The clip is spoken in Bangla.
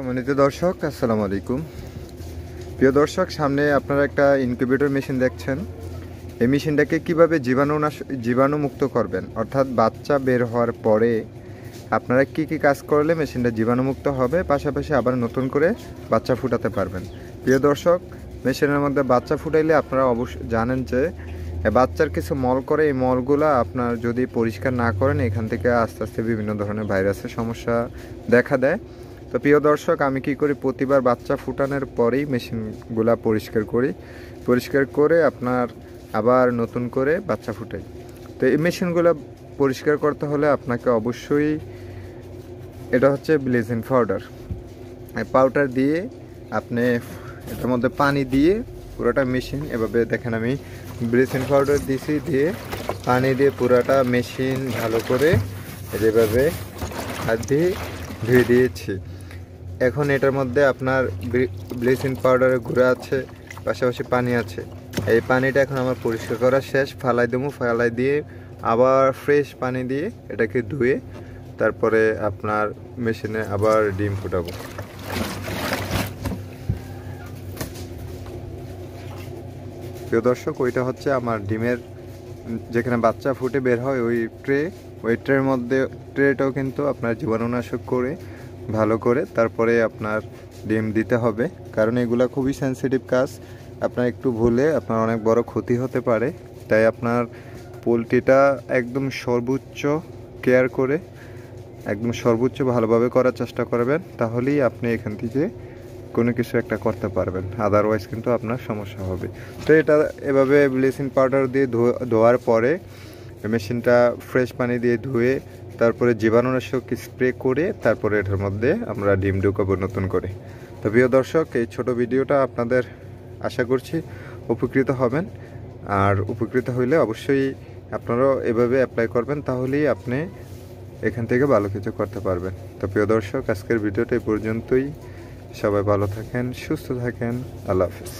সম্মানিত দর্শক, আসসালামু আলাইকুম। প্রিয় দর্শক, সামনে আপনারা একটা ইনকিউবেটর মেশিন দেখছেন। এই মেশিনটাকে কিভাবে জীবাণুমুক্ত করবেন, অর্থাৎ বাচ্চা বের হওয়ার পরে আপনারা কি কি কাজ করলে মেশিনটা জীবাণুমুক্ত হবে, পাশাপাশি আবার নতুন করে বাচ্চা ফুটাতে পারবেন। প্রিয় দর্শক, মেশিনের মধ্যে বাচ্চা ফুটাইলে আপনারা অবশ্যই জানেন যে বাচ্চার কিছু মল করে, এই মলগুলো আপনার যদি পরিষ্কার না করেন এখান থেকে আস্তে আস্তে বিভিন্ন ধরনের ভাইরাসের সমস্যা দেখা দেয়। তো প্রিয় দর্শক, আমি কি করি, প্রতিবার বাচ্চা ফুটানোর পরেই মেশিনগুলা পরিষ্কার করে আপনার আবার নতুন করে বাচ্চা ফুটাই। তো এই মেশিনগুলো পরিষ্কার করতে হলে আপনাকে অবশ্যই, এটা হচ্ছে ব্লিচিং পাউডার। এই পাউডার দিয়ে আপনি এটার মধ্যে পানি দিয়ে পুরোটা মেশিন, এভাবে দেখেন আমি ব্লিচিং পাউডার দিয়েছি, দিয়ে পানি দিয়ে পুরোটা মেশিন ভালো করে এভাবে হাত দিয়ে ধুয়ে দিয়েছি। এখন এটার মধ্যে আপনার ব্লিচিং পাউডারের গুঁড়া আছে, পাশাপাশি পানি আছে। এই পানিটা এখন আমার পরিষ্কার করা শেষ, ফালাই দেবো। ফালাই দিয়ে আবার ফ্রেশ পানি দিয়ে এটাকে ধুয়ে তারপরে আপনার মেশিনে আবার ডিম ফুটাবো। প্রিয় দর্শক, ওইটা হচ্ছে আমার ডিমের যেখানে বাচ্চা ফুটে বের হয় ওই ট্রের মধ্যে, ট্রেটাও কিন্তু আপনার জীবাণুনাশক করে ভালো করে তারপরে আপনার ডিম দিতে হবে, কারণ এগুলো খুবই সেন্সিটিভ কাজ। আপনার একটু ভুলে আপনার অনেক বড় ক্ষতি হতে পারে। তাই আপনার পোলট্রিটা একদম সর্বোচ্চ কেয়ার করে, একদম সর্বোচ্চ ভালোভাবে করার চেষ্টা করবেন, তাহলেই আপনি এখান থেকে কোনো কিছু একটা করতে পারবেন। আদারওয়াইজ কিন্তু আপনার সমস্যা হবে। তো এটা এভাবে ব্লিচিং পাউডার দিয়ে ধোয়ার পরে মেশিনটা ফ্রেশ পানি দিয়ে ধুয়ে তারপরে জীবাণুনাশক স্প্রে করে তারপরে এটার মধ্যে আমরা ডিম ঢুকাবো নতুন করে। তো প্রিয় দর্শক, এই ছোট ভিডিওটা আপনাদের আশা করছি উপকৃত হবেন। আর উপকৃত হইলে অবশ্যই আপনারাও এভাবে অ্যাপ্লাই করবেন, তাহলেই আপনি এখান থেকে ভালো কিছু করতে পারবেন। তো প্রিয় দর্শক, আজকের ভিডিওটা এই পর্যন্তই। সবাই ভালো থাকেন, সুস্থ থাকেন। আল্লাহ হাফেজ।